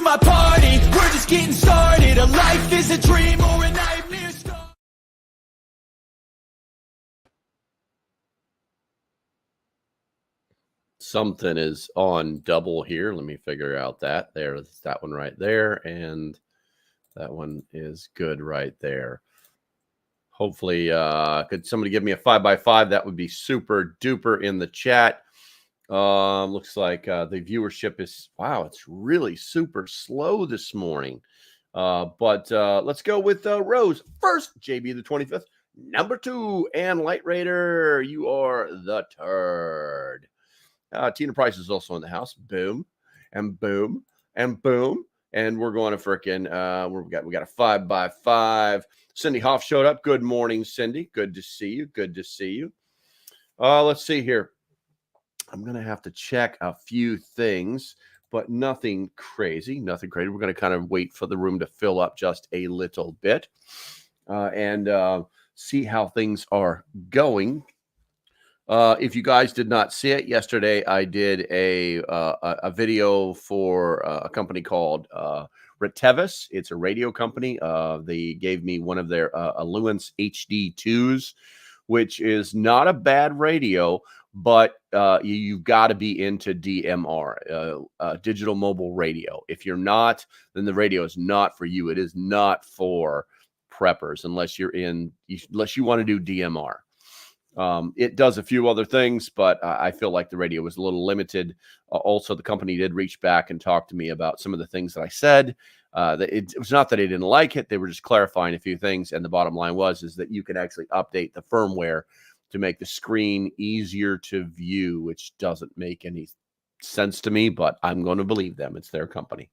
my party. We're just getting started. A life is a dream or a nightmare start. Something is on double here. Let me figure out that. There's that one right there. And that one is good right there. Hopefully, could somebody give me a 5x5? That would be super duper in the chat. Looks like the viewership is, wow, it's really super slow this morning. But let's go with Rose first, JB the 25th, number 2, and Light Raider, you are the third. Tina Price is also in the house. Boom, and boom, and boom. And we're going to frickin' we got a 5x5. Cindy Hoff showed up. Good morning, Cindy. Good to see you. Good to see you. Let's see here. I'm going to have to check a few things, but nothing crazy. Nothing crazy. We're going to kind of wait for the room to fill up just a little bit and see how things are going. If you guys did not see it yesterday, I did a video for a company called Retevis. It's a radio company. They gave me one of their Alluance HD2s, which is not a bad radio, but you've got to be into DMR, digital mobile radio. If you're not, then the radio is not for you. It is not for preppers unless you want to do DMR. It does a few other things, but I feel like the radio was a little limited. Also, the company did reach back and talk to me about some of the things that I said. It was not that they didn't like it. They were just clarifying a few things. And the bottom line is that you can actually update the firmware to make the screen easier to view, which doesn't make any sense to me, but I'm going to believe them. It's their company.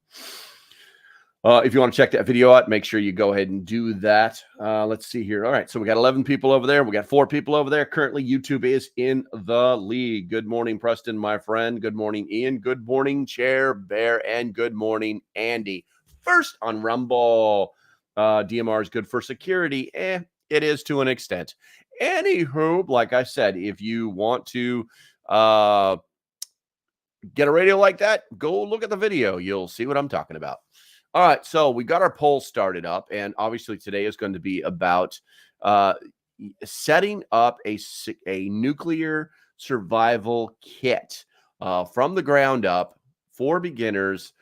If you want to check that video out, make sure you go ahead and do that. Let's see here. All right, so we got 11 people over there. We got 4 people over there. Currently, YouTube is in the lead. Good morning, Preston, my friend. Good morning, Ian. Good morning, Chair Bear. And good morning, Andy. First on Rumble. DMR is good for security. It is to an extent. Anywho, like I said, if you want to get a radio like that, go look at the video. You'll see what I'm talking about. All right, so we got our poll started up, and obviously today is going to be about setting up a nuclear survival kit from the ground up for beginners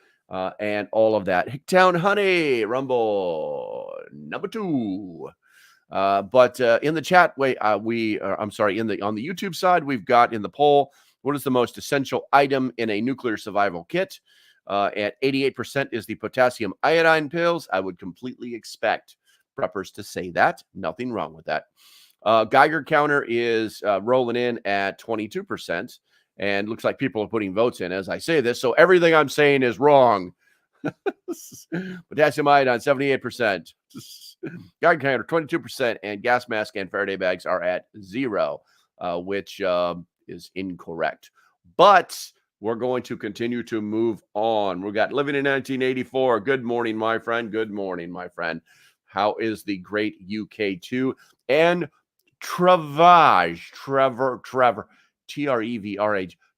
and all of that. Hicktown Honey, Rumble, number 2. But in the chat, on the YouTube side, we've got in the poll, what is the most essential item in a nuclear survival kit? At 88% is the potassium iodine pills. I would completely expect preppers to say that. Nothing wrong with that. Geiger counter is rolling in at 22%. And looks like people are putting votes in as I say this. So everything I'm saying is wrong. Potassium iodine, 78%. Geiger counter, 22%. And gas mask and Faraday bags are at 0, which is incorrect. But we're going to continue to move on. We got Living in 1984. Good morning, my friend. Good morning, my friend. How is the great UK2? And Trevage, Trevor, Trevrage,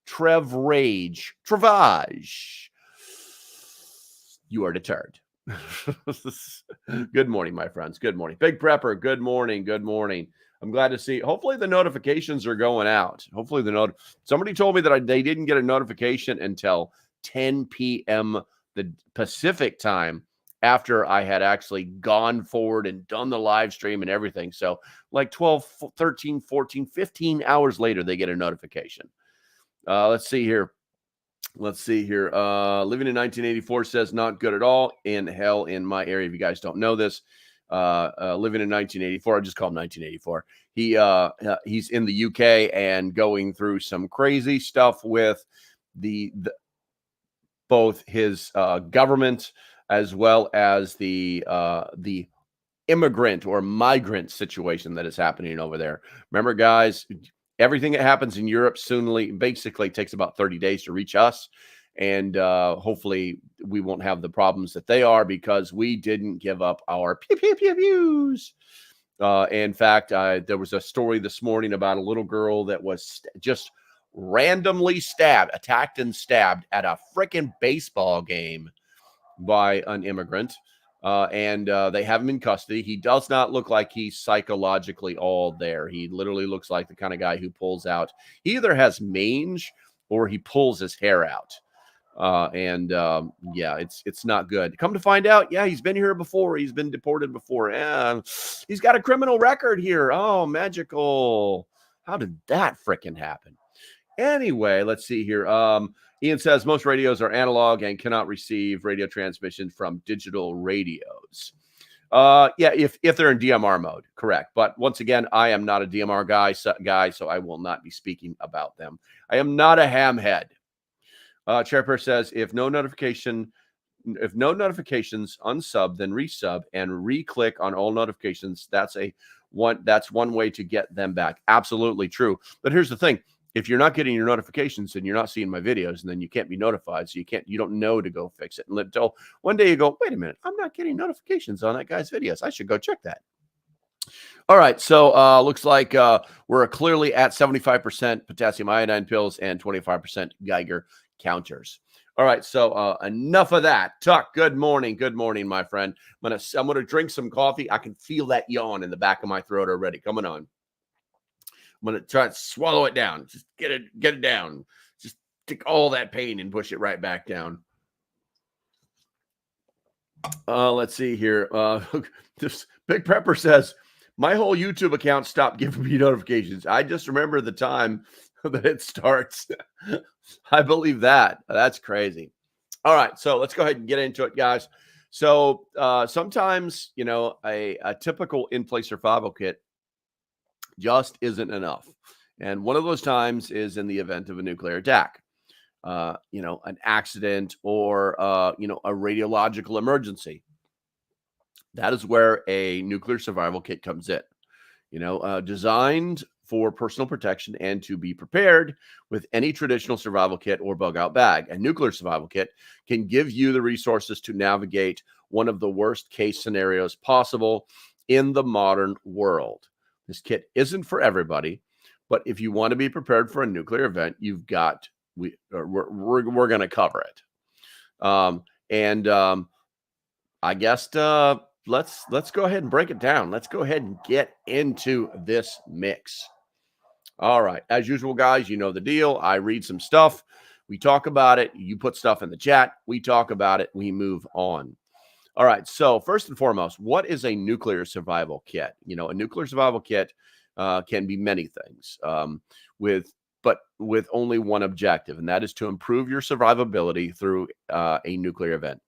Trevage. You are deterred. Good morning, my friends. Good morning. Big Prepper, good morning. Good morning. I'm glad to see. Hopefully the notifications are going out. Hopefully somebody told me that they didn't get a notification until 10 p.m. the Pacific time after I had actually gone forward and done the live stream and everything. So like 12, 13, 14, 15 hours later, they get a notification. Let's see here. Living in 1984 says not good at all. In hell in my area. If you guys don't know this, living in 1984, I just call him 1984. He's in the UK and going through some crazy stuff with both his government as well as the immigrant or migrant situation that is happening over there. Remember, guys, everything that happens in Europe basically takes about 30 days to reach us. And hopefully we won't have the problems that they are because we didn't give up our pew-pew-pew-pews. In fact, there was a story this morning about a little girl that was just randomly attacked and stabbed at a freaking baseball game. by an immigrant, and they have him in custody. He does not look like he's psychologically all there. He literally looks like the kind of guy who pulls out. He either has mange or he pulls his hair out. Yeah, it's not good. Come to find out, yeah, he's been here before. He's been deported before, and he's got a criminal record here. Oh, magical! How did that fricking happen? Anyway, let's see here. Ian says most radios are analog and cannot receive radio transmission from digital radios. Yeah, if they're in DMR mode, correct. But once again, I am not a DMR guy, so I will not be speaking about them. I am not a hamhead. Chairperson says if no notifications, unsub, then resub and re-click on all notifications. That's one way to get them back. Absolutely true. But here's the thing. If you're not getting your notifications and you're not seeing my videos, and then you can't be notified, so you don't know to go fix it. Until one day you go, wait a minute, I'm not getting notifications on that guy's videos. I should go check that. All right, so looks like we're clearly at 75% potassium iodine pills and 25% Geiger counters. All right, so enough of that. Tuck, good morning, my friend. I'm gonna drink some coffee. I can feel that yawn in the back of my throat already. Coming on. I'm going to try to swallow it down. Just get it down. Just take all that pain and push it right back down. Let's see here. This Big Pepper says, my whole YouTube account stopped giving me notifications. I just remember the time that it starts. I believe that. That's crazy. All right. So let's go ahead and get into it, guys. So sometimes, a typical in-place survival kit just isn't enough. And one of those times is in the event of a nuclear attack, an accident or, a radiological emergency. That is where a nuclear survival kit comes in, designed for personal protection and to be prepared with any traditional survival kit or bug out bag. A nuclear survival kit can give you the resources to navigate one of the worst case scenarios possible in the modern world. This kit isn't for everybody, but if you want to be prepared for a nuclear event, we're going to cover it. I guess let's go ahead and break it down. Let's go ahead and get into this mix. All right, as usual, guys, you know the deal. I read some stuff, we talk about it. You put stuff in the chat, we talk about it, we move on. All right, so first and foremost, what is a nuclear survival kit? A nuclear survival kit can be many things, with only one objective, and that is to improve your survivability through a nuclear event.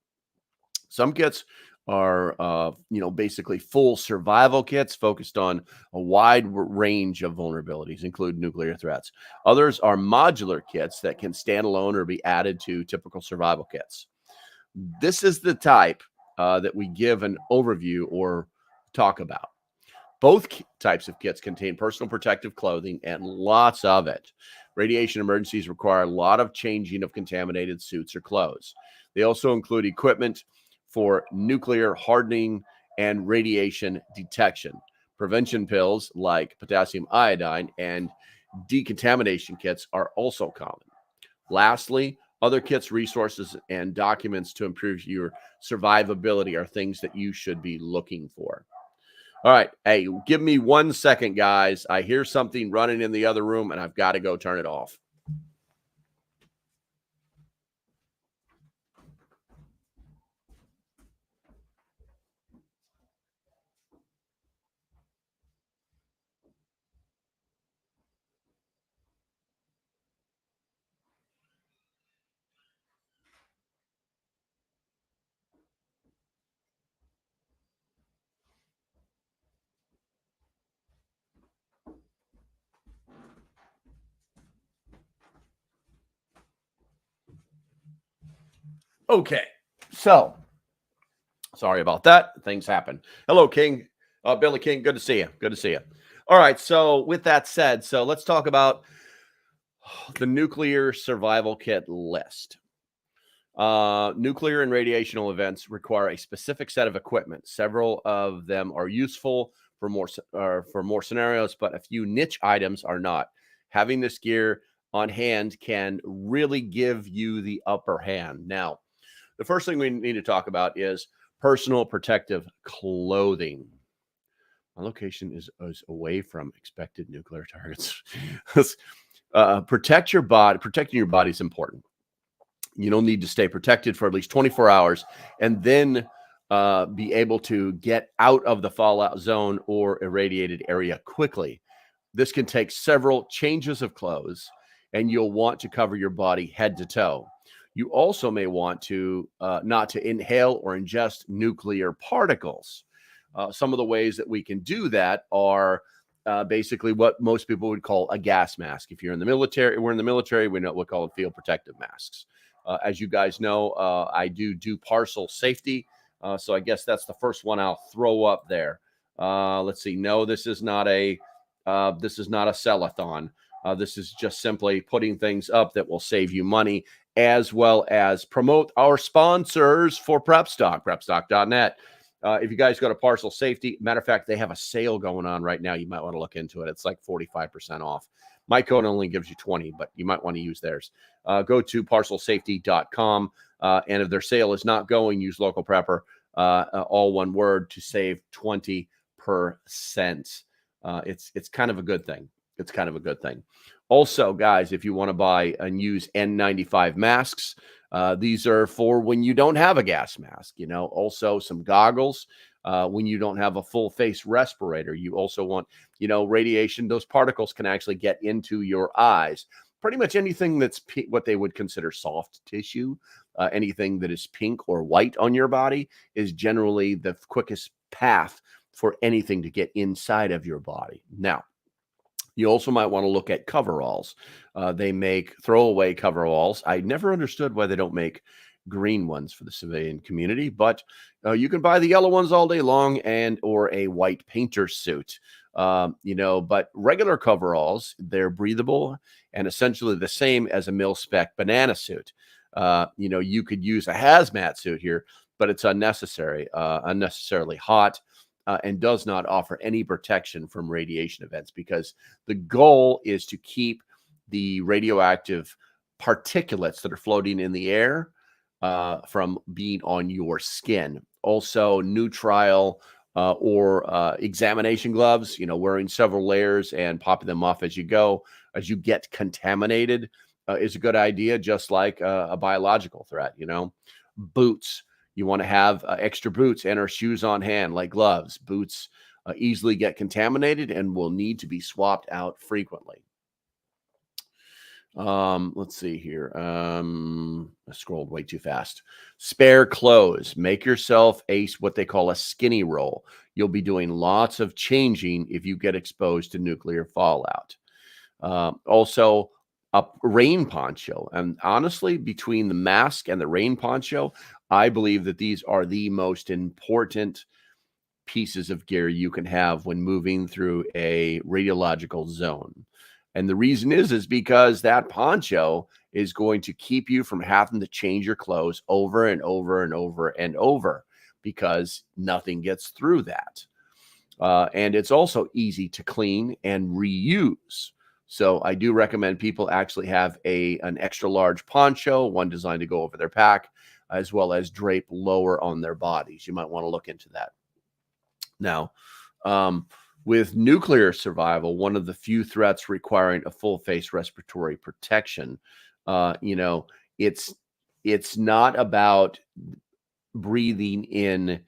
Some kits are, basically full survival kits focused on a wide range of vulnerabilities, include nuclear threats. Others are modular kits that can stand alone or be added to typical survival kits. This is the type that we give an overview or talk about. Both types of kits contain personal protective clothing and lots of it. Radiation emergencies require a lot of changing of contaminated suits or clothes. They also include equipment for nuclear hardening and radiation detection. Prevention pills like potassium iodine and decontamination kits are also common. Lastly, other kits, resources, and documents to improve your survivability are things that you should be looking for. All right. Hey, give me 1 second, guys. I hear something running in the other room, and I've got to go turn it off. Okay, so sorry about that. Things happen. Hello, King. Billy King, good to see you. Good to see you. All right, so with that said, so let's talk about the nuclear survival kit list. Nuclear and radiational events require a specific set of equipment. Several of them are useful for more scenarios, but a few niche items are not. Having this gear on hand can really give you the upper hand. Now, the first thing we need to talk about is personal protective clothing. My location is away from expected nuclear targets. Protect your body. Protecting your body is important. You don't need to stay protected for at least 24 hours and then be able to get out of the fallout zone or irradiated area quickly. This can take several changes of clothes, and you'll want to cover your body head to toe. You also may want to not to inhale or ingest nuclear particles. Some of the ways that we can do that are basically what most people would call a gas mask. If you're in the military, we're in the military, we know what we call field protective masks. As you guys know, I do parcel safety. So I guess that's the first one I'll throw up there. Let's see. No, this is not a sell-a-thon. This is just simply putting things up that will save you money, as well as promote our sponsors for PrepStock, prepstock.net. If you guys go to Parcel Safety, matter of fact, they have a sale going on right now. You might want to look into it. It's like 45% off. My code only gives you 20, but you might want to use theirs. Go to parcelsafety.com. And if their sale is not going, use Local Prepper, all one word, to save 20%. It's kind of a good thing. It's kind of a good thing. Also, guys, if you want to buy and use N95 masks, these are for when you don't have a gas mask. Also some goggles when you don't have a full face respirator. You also want, radiation. Those particles can actually get into your eyes. Pretty much anything that's what they would consider soft tissue, anything that is pink or white on your body is generally the quickest path for anything to get inside of your body. Now, you also might want to look at coveralls. They make throwaway coveralls. I never understood why they don't make green ones for the civilian community, but you can buy the yellow ones all day long or a white painter suit. But regular coveralls, they're breathable and essentially the same as a mil-spec banana suit. You could use a hazmat suit here, but it's unnecessarily hot. And does not offer any protection from radiation events, because the goal is to keep the radioactive particulates that are floating in the air from being on your skin. Also, nitrile or examination gloves, wearing several layers and popping them off as you go, as you get contaminated, is a good idea, just like a biological threat. Boots. You want to have extra boots and or shoes on hand, like gloves. Boots easily get contaminated and will need to be swapped out frequently. Let's see here. I scrolled way too fast. Spare clothes. Make yourself what they call a skinny roll. You'll be doing lots of changing if you get exposed to nuclear fallout. Also, a rain poncho. And honestly, between the mask and the rain poncho, I believe that these are the most important pieces of gear you can have when moving through a radiological zone. And the reason is because that poncho is going to keep you from having to change your clothes over and over and over and over, because nothing gets through that. And it's also easy to clean and reuse. So I do recommend people actually have an extra large poncho, one designed to go over their pack, as well as drape lower on their bodies. You might want to look into that. Now, with nuclear survival, one of the few threats requiring a full face respiratory protection, it's not about breathing in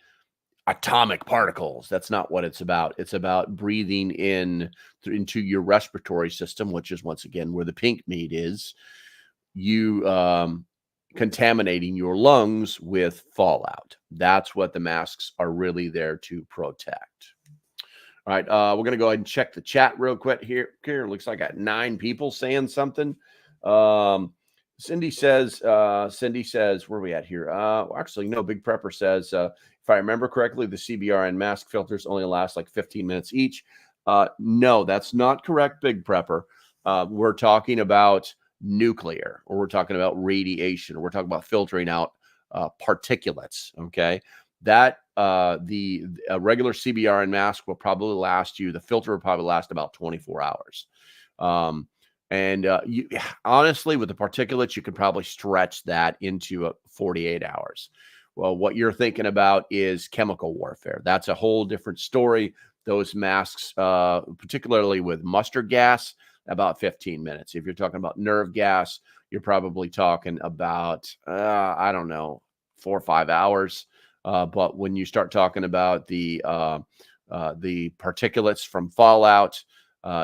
atomic particles. That's not what it's about. It's about breathing into your respiratory system, which is once again where the pink meat is. Contaminating your lungs with fallout. That's what the masks are really there to protect. All right, we're going to go ahead and check the chat real quick here. Looks like I got 9 people saying something. Cindy says, where are we at here? Actually, no, Big Prepper says, if I remember correctly, the CBRN mask filters only last like 15 minutes each. No, that's not correct, Big Prepper. We're talking about nuclear, or we're talking about radiation, or we're talking about filtering out particulates. Okay, that the regular CBRN mask will probably last you. The filter will probably last about 24 hours. And you honestly, with the particulates, you could probably stretch that into 48 hours. Well, what you're thinking about is chemical warfare. That's a whole different story. Those masks, particularly with mustard gas, about 15 minutes. If you're talking about nerve gas, you're probably talking about, I don't know, 4 or 5 hours. But when you start talking about the particulates from fallout,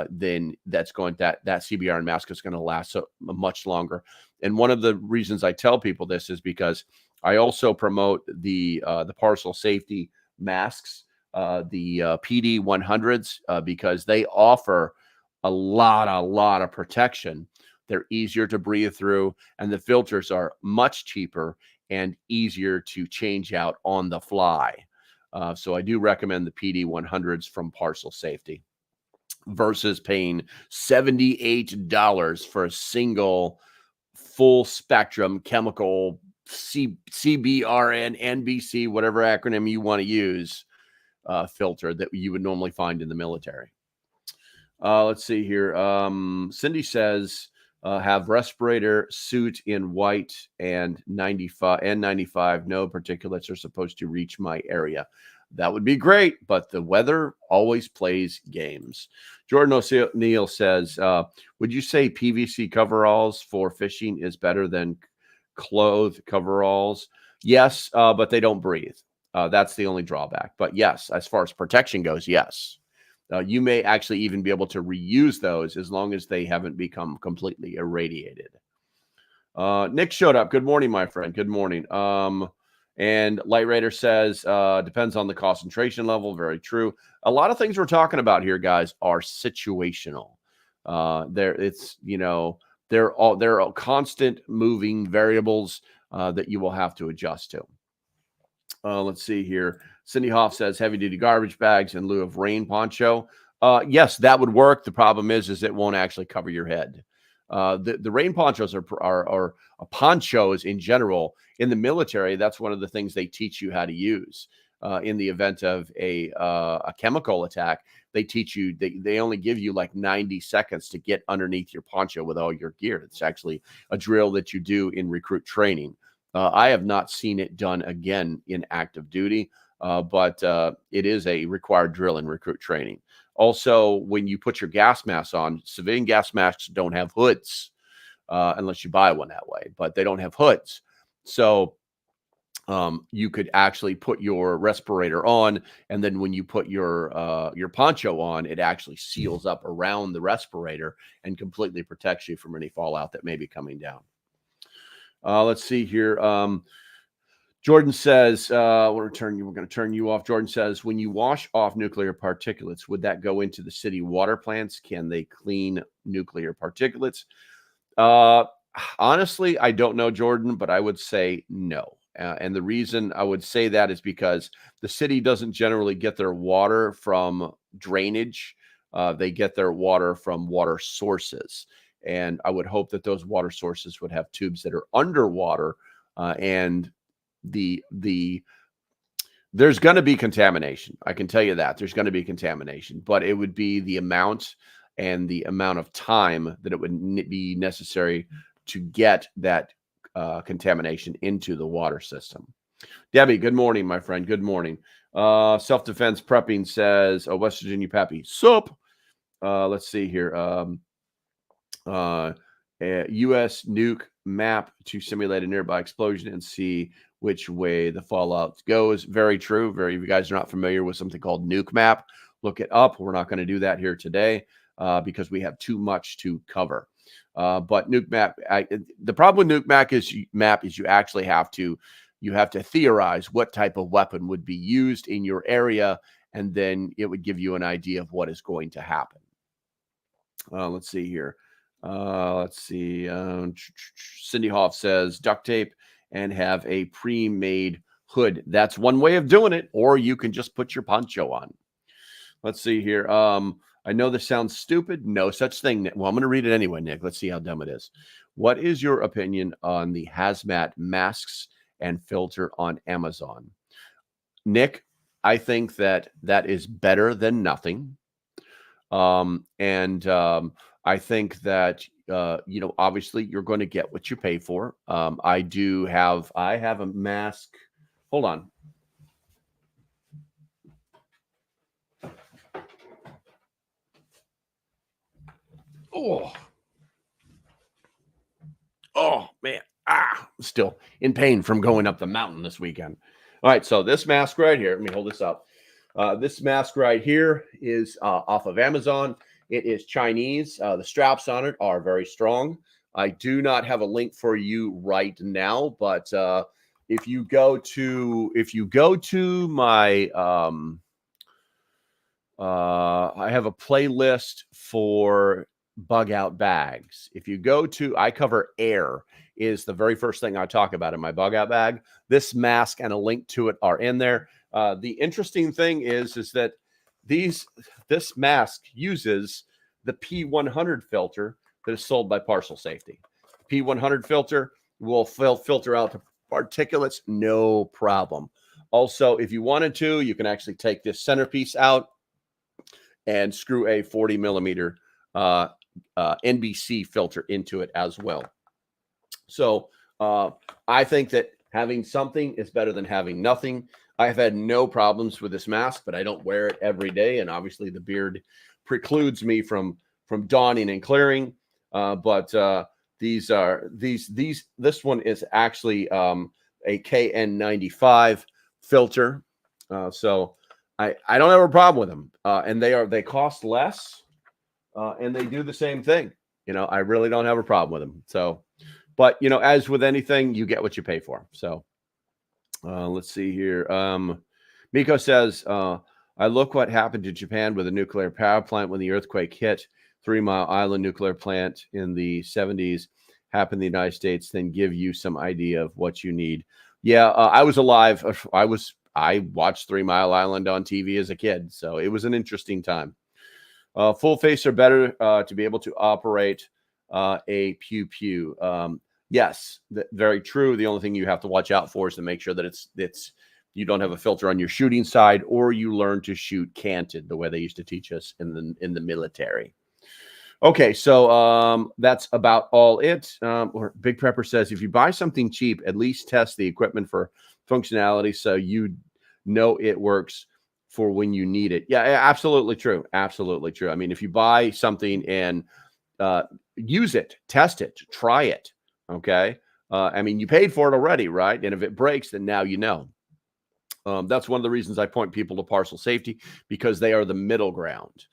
then that CBRN mask is going to last much longer. And one of the reasons I tell people this is because I also promote the parcel safety masks, the PD 100s, because they offer a lot of protection. They're easier to breathe through, and the filters are much cheaper and easier to change out on the fly. So I do recommend the PD 100s from Parcel Safety versus paying $78 for a single full spectrum chemical CBRN, NBC, whatever acronym you want to use, filter that you would normally find in the military. Let's see here. Cindy says, have respirator suit in white and 95 N95. No particulates are supposed to reach my area. That would be great, but the weather always plays games. Jordan O'Neill says, would you say PVC coveralls for fishing is better than cloth coveralls? Yes, but they don't breathe. That's the only drawback. But yes, as far as protection goes, yes. You may actually even be able to reuse those as long as they haven't become completely irradiated. Nick showed up. Good morning, my friend. Good morning. And Light Raider says, depends on the concentration level. Very true. A lot of things we're talking about here, guys, are situational. They're all constant moving variables that you will have to adjust to. Let's see here. Cindy Hoff says heavy duty garbage bags in lieu of rain poncho. Yes, that would work. The problem is it won't actually cover your head. The rain ponchos are ponchos in general. In the military, that's one of the things they teach you how to use. In the event of a chemical attack, they teach you, they only give you like 90 seconds to get underneath your poncho with all your gear. It's actually a drill that you do in recruit training. I have not seen it done again in active duty, but it is a required drill in recruit training. Also, when you put your gas mask on, civilian gas masks don't have hoods unless you buy one that way, but they don't have hoods. So you could actually put your respirator on, and then when you put your poncho on, it actually seals up around the respirator and completely protects you from any fallout that may be coming down. Let's see here. Jordan says, we're going to turn you off. Jordan says, when you wash off nuclear particulates, would that go into the city water plants? Can they clean nuclear particulates? Honestly, I don't know, Jordan, but I would say no. And the reason I would say that is because the city doesn't generally get their water from drainage. They get their water from water sources. And I would hope that those water sources would have tubes that are underwater, and there's going to be contamination. I can tell you that there's going to be contamination, but it would be the amount and the amount of time that it would be necessary to get that contamination into the water system. Debbie, good morning, my friend. Good morning. Self-defense prepping says, West Virginia Pappy. Sup. Let's see here. U.S. nuke map to simulate a nearby explosion and see which way the fallout goes. Very true. If you guys are not familiar with something called nuke map, look it up. We're not going to do that here today because we have too much to cover. But nuke map, the problem with nuke map is you actually have to theorize what type of weapon would be used in your area, and then it would give you an idea of what is going to happen. Let's see here. Cindy Hoff says duct tape and have a pre-made hood. That's one way of doing it, or you can just put your poncho on. Let's see here. I know this sounds stupid. No such thing. Well, I'm going to read it anyway, Nick. Let's see how dumb it is. What is your opinion on the hazmat masks and filter on Amazon? Nick, I think that is better than nothing. I think that obviously you're going to get what you pay for. I have a mask. Hold on. Oh man. Still in pain from going up the mountain this weekend. All right, so this mask right here, let me hold this up. This mask right here is off of Amazon. It is Chinese. The straps on it are very strong. I do not have a link for you right now, but if you go to my I have a playlist for bug out bags. If you go to I cover air is the very first thing I talk about in my bug out bag. This mask and a link to it are in there. The interesting thing is that this mask uses the P100 filter that is sold by Parcel Safety. P100 filter will filter out the particulates, no problem. Also, if you wanted to, you can actually take this centerpiece out and screw a 40 millimeter NBC filter into it as well. So I think that having something is better than having nothing. I've had no problems with this mask, but I don't wear it every day, and obviously the beard precludes me from donning and clearing. But this one is actually a KN95 filter, so I don't have a problem with them, and they cost less, and they do the same thing. I really don't have a problem with them. So, but as with anything, you get what you pay for. So. Let's see here. Miko says, I look what happened to Japan with a nuclear power plant when the earthquake hit. 3 Mile Island nuclear plant in the 70s happened in the United States, then give you some idea of what you need. Yeah, I was alive. I watched 3 Mile Island on TV as a kid, so it was an interesting time. Full face are better to be able to operate a pew-pew. Yes, very true. The only thing you have to watch out for is to make sure that it's you don't have a filter on your shooting side, or you learn to shoot canted the way they used to teach us in the military. Okay, so that's about all it. Big Prepper says, if you buy something cheap, at least test the equipment for functionality so you know it works for when you need it. Yeah, absolutely true. Absolutely true. I mean, if you buy something and use it, test it, try it. Okay. I mean, you paid for it already, right? And if it breaks, then now you know. That's one of the reasons I point people to Parcel Safety, because they are the middle ground.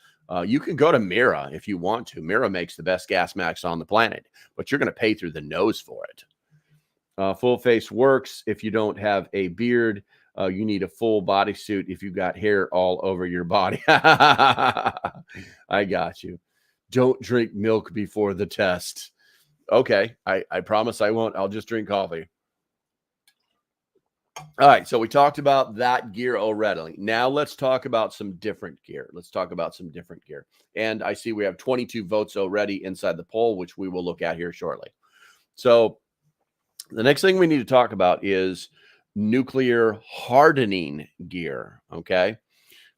You can go to Mira if you want to. Mira makes the best gas masks on the planet, but you're going to pay through the nose for it. Full face works if you don't have a beard. You need a full bodysuit if you got hair all over your body. I got you. Don't drink milk before the test. Okay, I promise I won't. I'll just drink coffee. All right, so we talked about that gear already. Now let's talk about some different gear. And I see we have 22 votes already inside the poll, which we will look at here shortly. So the next thing we need to talk about is nuclear hardening gear, okay?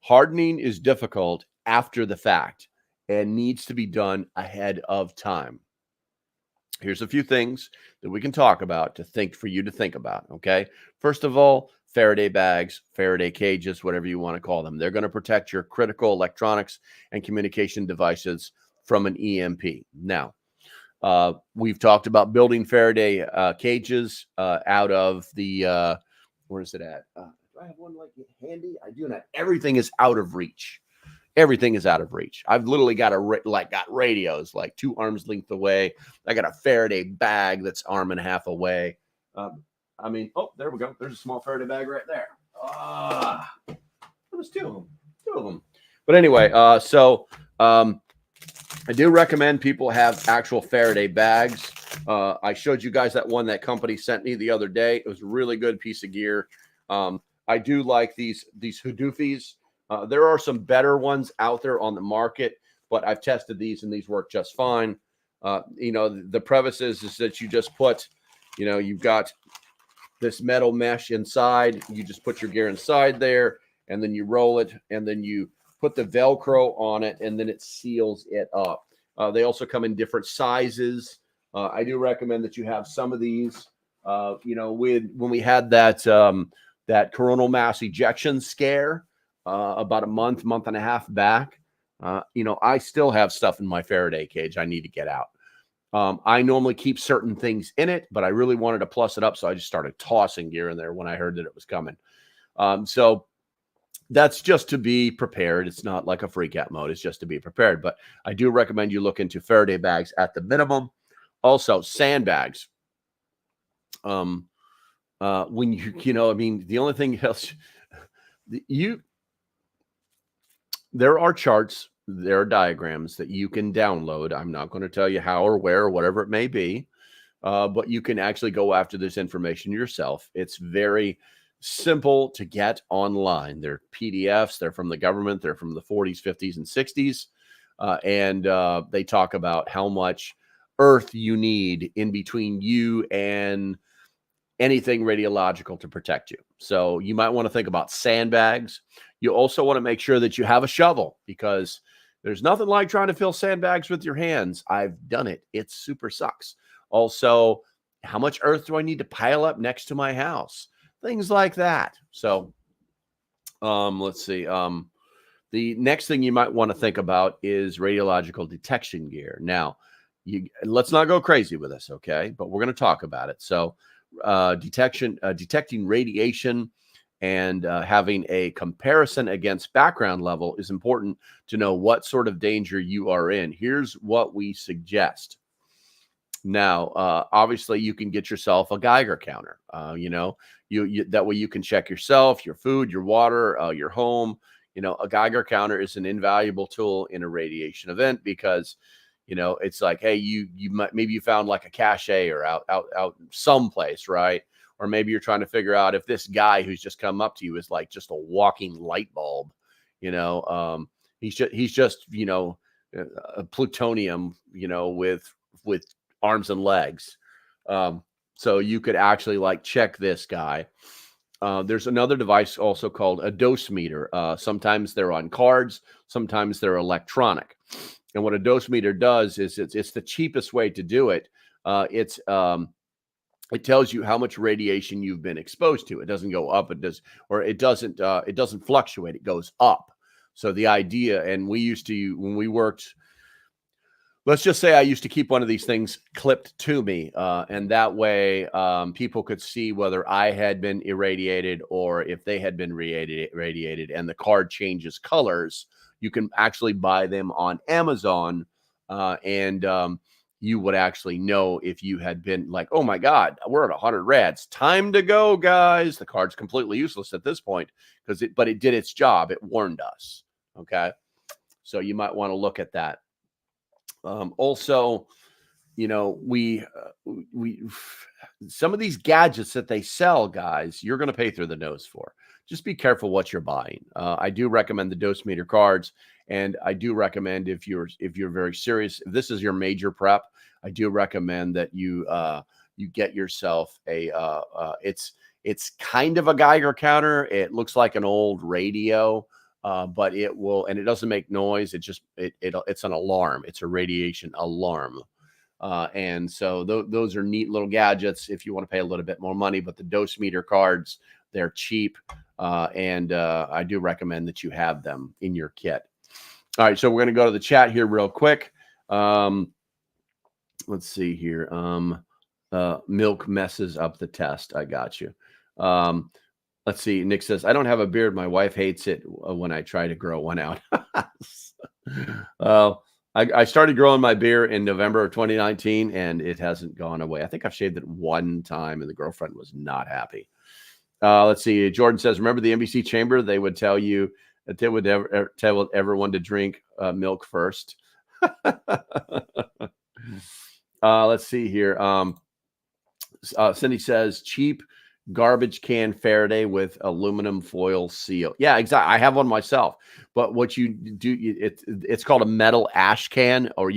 Hardening is difficult after the fact and needs to be done ahead of time. Here's a few things that we can talk about for you to think about, okay? First of all, Faraday bags, Faraday cages, whatever you want to call them. They're going to protect your critical electronics and communication devices from an EMP. Now, we've talked about building Faraday cages out of the, where is it at? Do I have one like handy? I do not. Everything is out of reach. Everything is out of reach. I've literally got got radios like 2 arms length away. I got a Faraday bag that's 1.5 arms away. I mean, oh, there we go. There's a small Faraday bag right there. There's 2 of them. But anyway, so I do recommend people have actual Faraday bags. I showed you guys that one that company sent me the other day. It was a really good piece of gear. I do like these Houdoufis. There are some better ones out there on the market, but I've tested these and these work just fine. The preface is that you just put, you've got this metal mesh inside. You just put your gear inside there, and then you roll it, and then you put the Velcro on it, and then it seals it up. They also come in different sizes. I do recommend that you have some of these. When we had that coronal mass ejection scare about a month and a half back, I still have stuff in my Faraday cage I need to get out. I normally keep certain things in it, but I really wanted to plus it up, so I just started tossing gear in there when I heard that it was coming. So that's just to be prepared. It's not like a freak out mode. It's just to be prepared. But I do recommend you look into Faraday bags at the minimum. Also, sandbags. When the only thing else there are charts, there are diagrams that you can download. I'm not going to tell you how or where or whatever it may be, but you can actually go after this information yourself. It's very simple to get online. They're PDFs. They're from the government. They're from the 40s, 50s, and 60s. And they talk about how much earth you need in between you and anything radiological to protect you. So you might want to think about sandbags. You also want to make sure that you have a shovel, because there's nothing like trying to fill sandbags with your hands. I've done it. It super sucks. Also, how much earth do I need to pile up next to my house? Things like that. So let's see. The next thing you might want to think about is radiological detection gear. Now, let's not go crazy with this, okay? But we're going to talk about it. So detecting radiation and having a comparison against background level is important to know what sort of danger you are in. Here's what we suggest. Now, obviously, you can get yourself a Geiger counter. That way you can check yourself, your food, your water, your home. A Geiger counter is an invaluable tool in a radiation event, because it's like, hey, maybe you found like a cache or out someplace, right? Or maybe you're trying to figure out if this guy who's just come up to you is like just a walking light bulb. He's just a plutonium, with arms and legs. So you could actually like check this guy. There's another device also called a dose meter. Sometimes they're on cards, sometimes they're electronic. And what a dose meter does is it's the cheapest way to do it. It tells you how much radiation you've been exposed to. It doesn't go up. It doesn't fluctuate. It goes up. So the idea, and when we worked, let's just say I used to keep one of these things clipped to me. And that way people could see whether I had been irradiated or if they had been radiated, and the card changes colors. You can actually buy them on Amazon, and you would actually know if you had been like, oh my God, we're at 100 rads. Time to go, guys. The card's completely useless at this point, but it did its job. It warned us. Okay. So you might want to look at that. Also, we some of these gadgets that they sell, guys, you're going to pay through the nose for. Just be careful what you're buying. I do recommend the dose meter cards, and I do recommend if you're very serious, if this is your major prep, I do recommend that you get yourself it's kind of a Geiger counter. It looks like an old radio, but it doesn't make noise. It's an alarm. It's a radiation alarm. And so those are neat little gadgets if you want to pay a little bit more money. But the dose meter cards, they're cheap, and I do recommend that you have them in your kit. All right, so we're going to go to the chat here real quick. Let's see here. Milk messes up the test. I got you. Let's see. Nick says, I don't have a beard. My wife hates it when I try to grow one out. I started growing my beard in November of 2019, and it hasn't gone away. I think I've shaved it one time, and the girlfriend was not happy. Let's see. Jordan says, remember the NBC chamber? They would tell you that they would never tell everyone to drink milk first. Let's see here. Cindy says, cheap garbage can Faraday with aluminum foil seal. Yeah, exactly. I have one myself. But what you do, it's called a metal ash can, or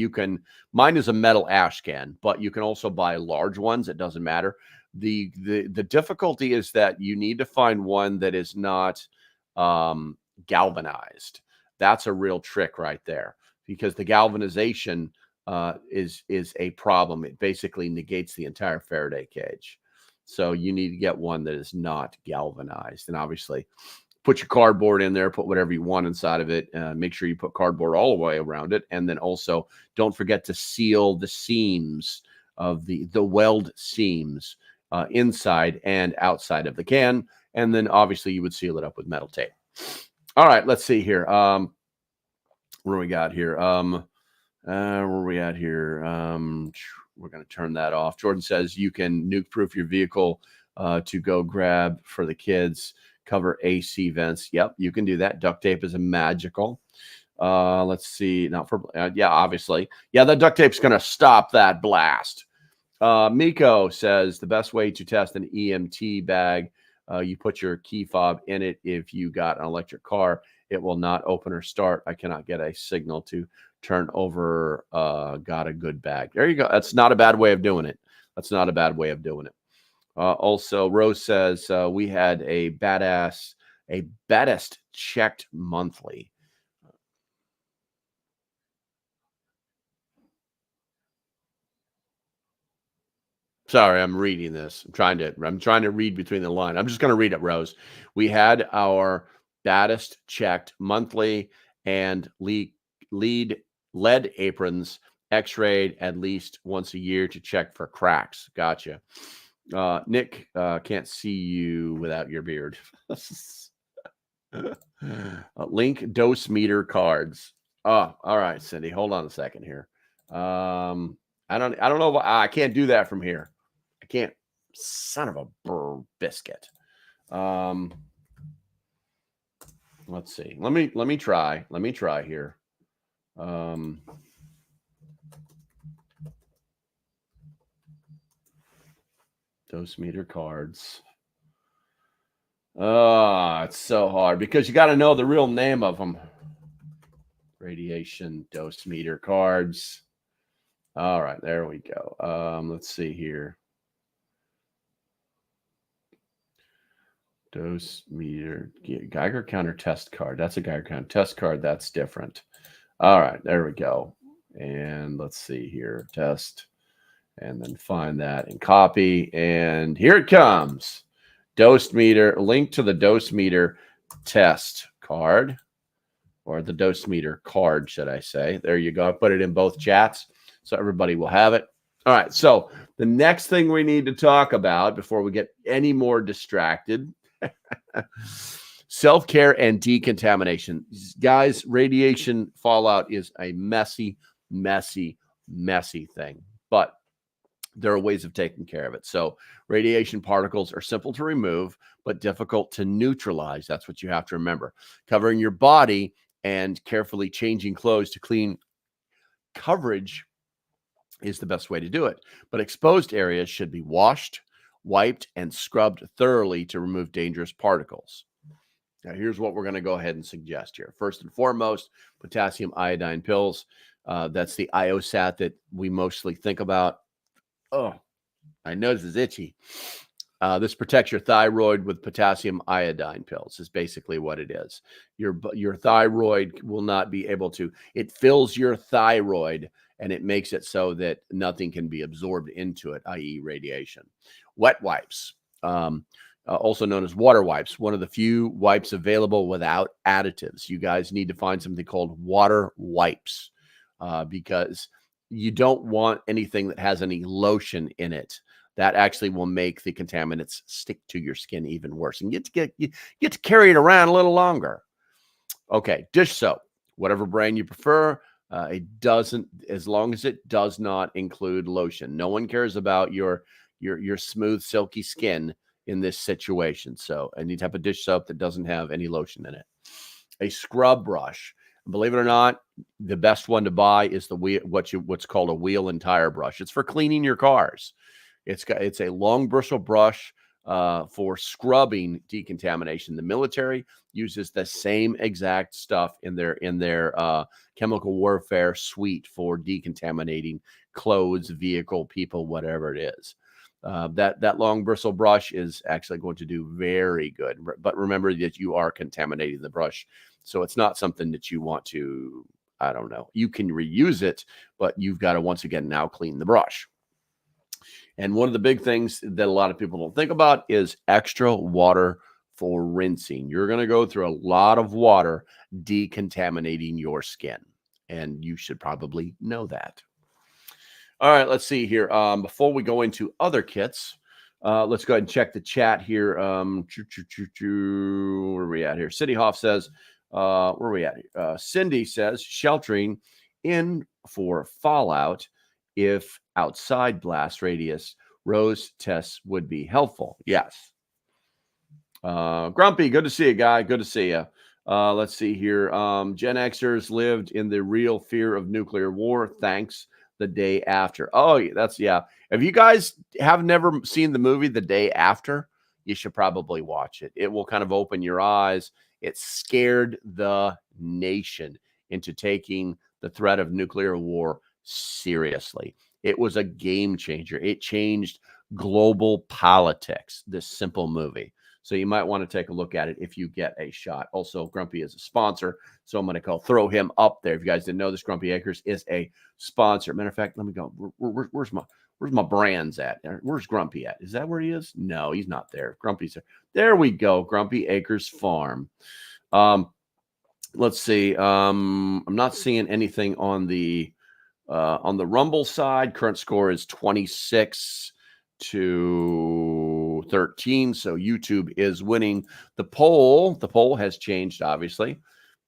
mine is a metal ash can, but you can also buy large ones. It doesn't matter. The difficulty is that you need to find one that is not galvanized. That's a real trick right there, because the galvanization is a problem. It basically negates the entire Faraday cage. So you need to get one that is not galvanized. And obviously, put your cardboard in there, put whatever you want inside of it. Make sure you put cardboard all the way around it. And then also don't forget to seal the seams of the weld seams inside and outside of the can. And then obviously you would seal it up with metal tape. All right, let's see here. Where we got here? Where are we at here? We're going to turn that off. Jordan says you can nuke proof your vehicle to go grab for the kids, cover AC vents. Yep, you can do that. Duct tape is a magical. Let's see. Not for, yeah, obviously. Yeah, the duct tape's going to stop that blast. Miko says the best way to test an EMT bag, you put your key fob in it. If you got an electric car, it will not open or start. I cannot get a signal to turn over. Got a good bag. There you go. That's not a bad way of doing it. That's not a bad way of doing it. Also, Rose says we had a baddest checked monthly. Sorry, I'm reading this. I'm trying to read between the line. I'm just going to read it, Rose. We had our baddest checked monthly and lead lead aprons x-rayed at least once a year to check for cracks. Gotcha. Nick, can't see you without your beard. Link dose meter cards. Oh, all right, Cindy. Hold on a second here. I don't know why I can't do that from here. I can't. Son of a biscuit. Let's see. Let me try. Let me try here. Dose meter cards. Oh, it's so hard because you got to know the real name of them. Radiation dose meter cards. All right, there we go. Let's see here. Dose meter Geiger counter test card. That's a Geiger counter test card. That's different. All right, there we go. And let's see here. Test. And then find that and copy. And here it comes. Dose meter. Link to the dose meter test card. Or the dose meter card, should I say. There you go. I put it in both chats so everybody will have it. All right. So the next thing we need to talk about before we get any more distracted, self-care and decontamination. Guys, radiation fallout is a messy thing, but there are ways of taking care of it. So radiation particles are simple to remove, but difficult to neutralize. That's what you have to remember. Covering your body and carefully changing clothes to clean coverage is the best way to do it. But exposed areas should be washed, wiped, and scrubbed thoroughly to remove dangerous particles. Now, here's what we're going to go ahead and suggest here. First and foremost, potassium iodine pills. That's the IOSAT that we mostly think about. Oh, my nose is itchy. This protects your thyroid with potassium iodine pills is basically what it is. Your thyroid will not be able to, it fills your thyroid and it makes it so that nothing can be absorbed into it, i.e. radiation. Wet wipes, also known as water wipes, one of the few wipes available without additives. You guys need to find something called water wipes because you don't want anything that has any lotion in it. That actually will make the contaminants stick to your skin even worse. And you get to carry it around a little longer. Okay, dish soap, whatever brand you prefer. It doesn't, as long as it does not include lotion. No one cares about your smooth, silky skin in this situation. So any type of dish soap that doesn't have any lotion in it. A scrub brush. Believe it or not, the best one to buy is what's called a wheel and tire brush. It's for cleaning your cars. It's a long bristle brush for scrubbing decontamination. The military uses the same exact stuff in their chemical warfare suite for decontaminating clothes, vehicle, people, whatever it is. That long bristle brush is actually going to do very good. But remember that you are contaminating the brush, so it's not something that you want to I don't know. You can reuse it, but you've got to once again now clean the brush. And one of the big things that a lot of people don't think about is extra water for rinsing. You're going to go through a lot of water decontaminating your skin, and you should probably know that. All right, let's see here. Before we go into other kits, let's go ahead and check the chat here. Where are we at here? City Hoff says, where are we at? Cindy says, sheltering in for fallout if outside blast radius rose tests would be helpful. Yes. Grumpy, good to see you, guy. Good to see you. Let's see here. Gen Xers lived in the real fear of nuclear war. Thanks. The Day After. Oh, that's, yeah. If you guys have never seen the movie The Day After, you should probably watch it. It will kind of open your eyes. It scared the nation into taking the threat of nuclear war seriously. It was a game changer. It changed global politics, this simple movie. So you might want to take a look at it if you get a shot. Also, Grumpy is a sponsor, so I'm going to throw him up there. If you guys didn't know this, Grumpy Acres is a sponsor. Matter of fact, let me go. Where's my brands at? Where's Grumpy at? Is that where he is? No, he's not there. Grumpy's there. There we go. Grumpy Acres Farm. Let's see. I'm not seeing anything on the Rumble side. Current score is 26 to 13. So YouTube is winning the poll. The poll has changed, obviously.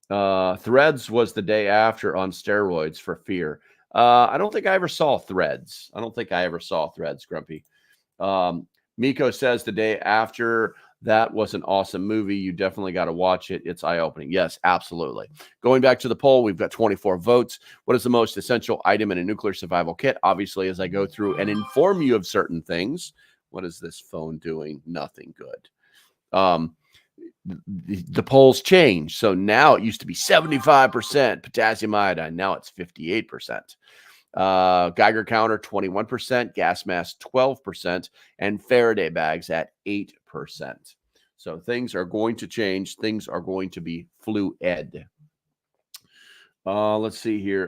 Threads was The Day After on steroids for fear. I don't think I ever saw Threads. Grumpy. Miko says The Day After. That was an awesome movie. You definitely got to watch it. It's eye-opening. Yes, absolutely. Going back to the poll, we've got 24 votes. What is the most essential item in a nuclear survival kit? Obviously, as I go through and inform you of certain things. What is this phone doing? Nothing good. The polls change. So now it used to be 75% potassium iodine. Now it's 58%. Geiger counter, 21%, gas mask, 12%, and Faraday bags at 8%. So things are going to change. Things are going to be fluid. Let's see here.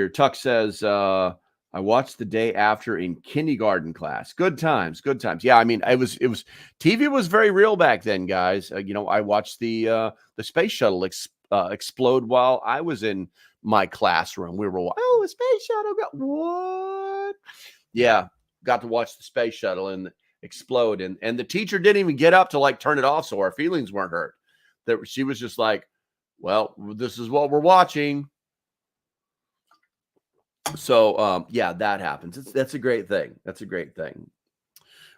Tuck says, I watched The Day After in kindergarten class. Good times. Yeah, I mean, it was TV was very real back then, guys. I watched the space shuttle explode while I was in my classroom. We were, oh, a space shuttle got what? Yeah, got to watch the space shuttle and explode, and the teacher didn't even get up to turn it off, so our feelings weren't hurt. That she was just like, well, this is what we're watching. So yeah, that happens. That's a great thing.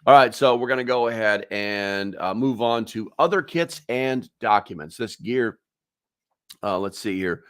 All right, so we're going to go ahead and move on to other kits and documents. This gear, let's see here.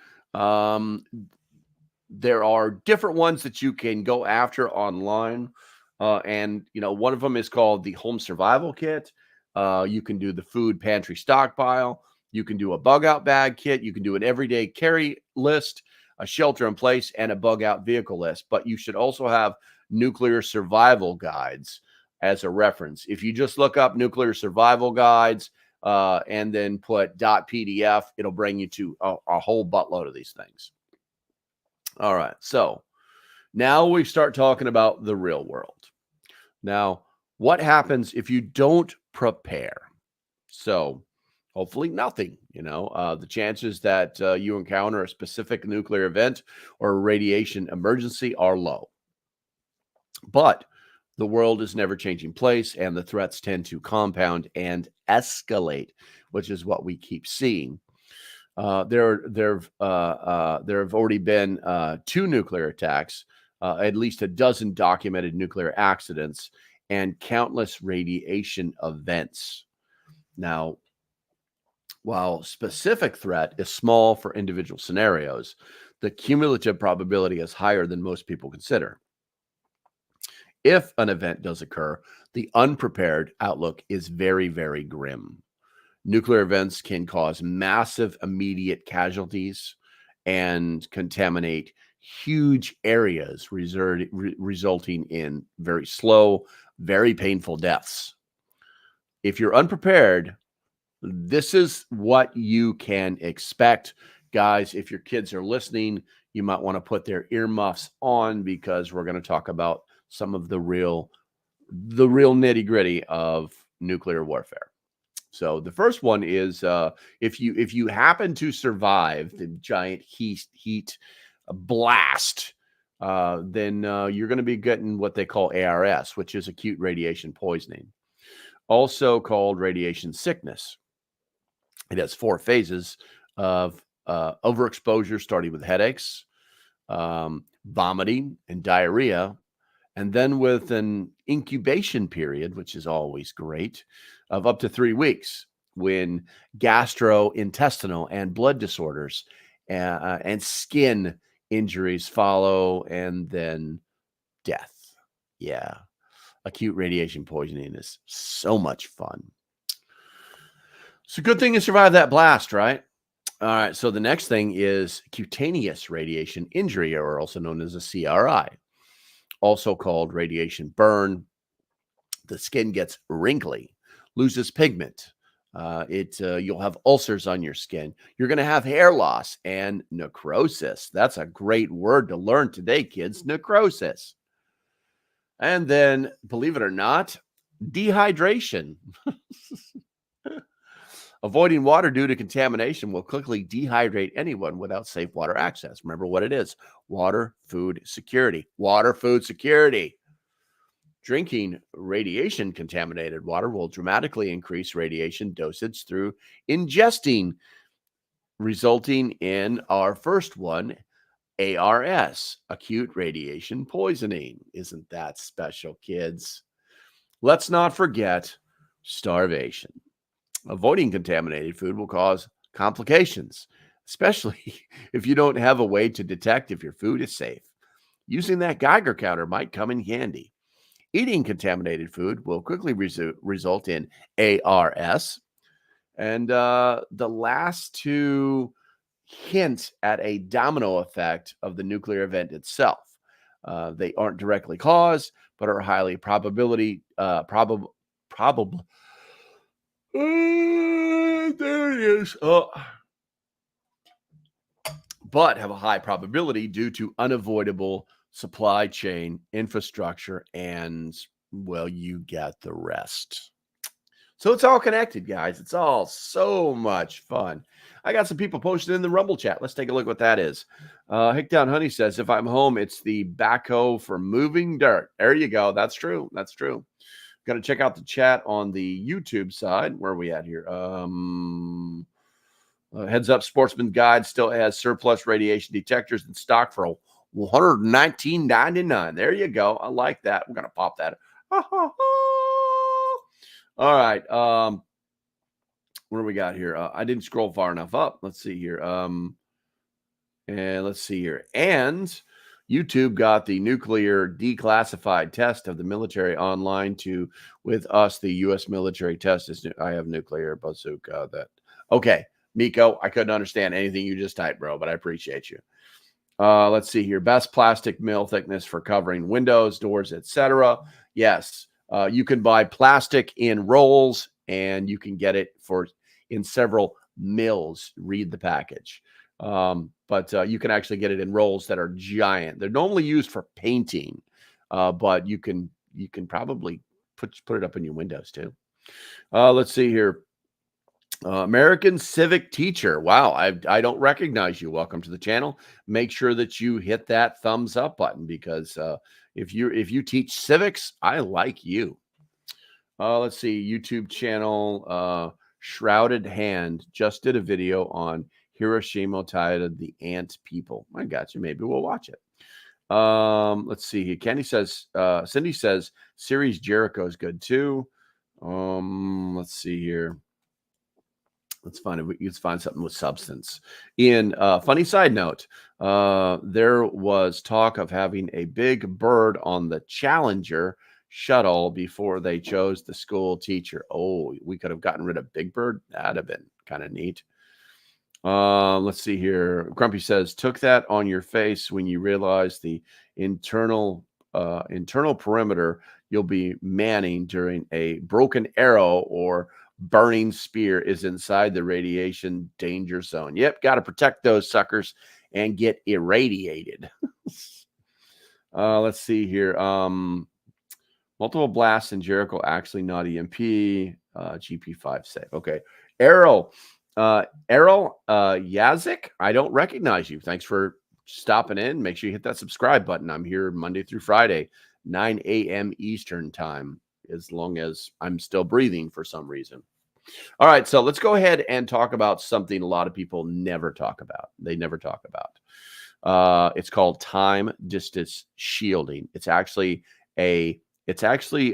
There are different ones that you can go after online. And one of them is called the Home Survival Kit. You can do the Food Pantry Stockpile. You can do a Bug Out Bag Kit. You can do an Everyday Carry List, a Shelter in Place, and a Bug Out Vehicle List. But you should also have Nuclear Survival Guides as a reference. If you just look up Nuclear Survival Guides and then put .pdf, it'll bring you to a whole buttload of these things. All right, so now we start talking about the real world. Now, what happens if you don't prepare? So hopefully nothing, the chances that you encounter a specific nuclear event or a radiation emergency are low. But the world is never changing place, and the threats tend to compound and escalate, which is what we keep seeing. There have already been 2 nuclear attacks, at least a dozen documented nuclear accidents, and countless radiation events. Now, while specific threat is small for individual scenarios, the cumulative probability is higher than most people consider. If an event does occur, the unprepared outlook is very, very grim. Nuclear events can cause massive immediate casualties and contaminate huge areas, resulting in very slow, very painful deaths. If you're unprepared, this is what you can expect. Guys, if your kids are listening, you might want to put their earmuffs on because we're going to talk about some of the real nitty-gritty of nuclear warfare. So the first one is if you happen to survive the giant heat blast, then you're going to be getting what they call ARS, which is acute radiation poisoning, also called radiation sickness. It has 4 phases of overexposure, starting with headaches, vomiting, and diarrhea, and then with an incubation period, which is always great, of up to 3 weeks, when gastrointestinal and blood disorders and skin injuries follow, and then death. Yeah, acute radiation poisoning is so much fun. It's a good thing you survived that blast, right? All right, so the next thing is cutaneous radiation injury, or also known as a CRI, also called radiation burn. The skin gets wrinkly, loses pigment. You'll have ulcers on your skin. You're going to have hair loss and necrosis. That's a great word to learn today, kids. Necrosis. And then, believe it or not, dehydration. Avoiding water due to contamination will quickly dehydrate anyone without safe water access. Remember what it is: water, food security. Water, food security. Drinking radiation-contaminated water will dramatically increase radiation dosage through ingesting, resulting in our first one, ARS, acute radiation poisoning. Isn't that special, kids? Let's not forget starvation. Avoiding contaminated food will cause complications, especially if you don't have a way to detect if your food is safe. Using that Geiger counter might come in handy. Eating contaminated food will quickly result in ARS. And the last 2 hint at a domino effect of the nuclear event itself. They aren't directly caused, but are highly probable. There it is. But have a high probability due to unavoidable supply chain infrastructure, and, well, you get the rest. So it's all connected, guys. It's all so much fun. I got some people posted in the Rumble chat. Let's take a look what that is. Hickdown Honey says, if I'm home, it's the backhoe for moving dirt. There you go. That's true. That's true. Got to check out the chat on the YouTube side. Where are we at here? Heads up, Sportsman Guide still has surplus radiation detectors in stock for $119.99. There you go. I like that. We're going to pop that. All right. What do we got here? I didn't scroll far enough up. Let's see here. And YouTube got the nuclear declassified test of the military online with us. The U.S. military test is, I have nuclear bazooka. Okay, Miko, I couldn't understand anything you just typed, bro, but I appreciate you. Let's see here. Best plastic mill thickness for covering windows, doors, etc. Yes, you can buy plastic in rolls, and you can get it in several mills. Read the package. But you can actually get it in rolls that are giant. They're normally used for painting, but you can probably put it up in your windows too. Let's see here. American Civic Teacher. Wow, I don't recognize you. Welcome to the channel. Make sure that you hit that thumbs up button, because if you teach civics, I like you. Let's see. YouTube channel Shrouded Hand just did a video on Hiroshima titled "The Ant People." I got you. Maybe we'll watch it. Let's see here. Cindy says series Jericho is good too. Let's see here. Let's find something with substance. Ian, funny side note, there was talk of having a big bird on the Challenger shuttle before they chose the school teacher. Oh, we could have gotten rid of Big Bird. That'd have been kind of neat. Let's see here. Grumpy says, took that on your face when you realize the internal perimeter you'll be manning during a broken arrow or burning spear is inside the radiation danger zone. Yep, got to protect those suckers and get irradiated. Let's see here. Multiple blasts in Jericho, actually not EMP. GP5 safe. Okay. Errol Yazik, I don't recognize you. Thanks for stopping in. Make sure you hit that subscribe button. I'm here Monday through Friday, 9 a.m. Eastern time, as long as I'm still breathing for some reason. All right, so let's go ahead and talk about something a lot of people never talk about. They never talk about. It's called time distance shielding. It's actually a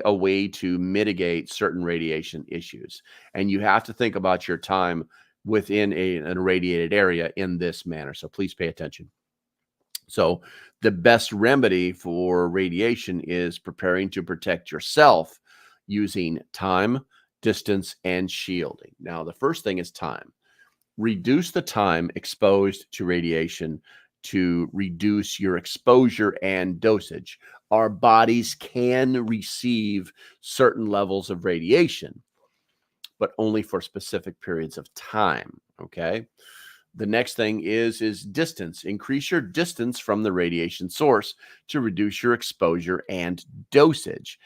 way to mitigate certain radiation issues. And you have to think about your time within an irradiated area in this manner. So please pay attention. So the best remedy for radiation is preparing to protect yourself using time, distance, and shielding. Now, the first thing is time. Reduce the time exposed to radiation to reduce your exposure and dosage. Our bodies can receive certain levels of radiation, but only for specific periods of time. Okay. The next thing is distance. Increase your distance from the radiation source to reduce your exposure and dosage.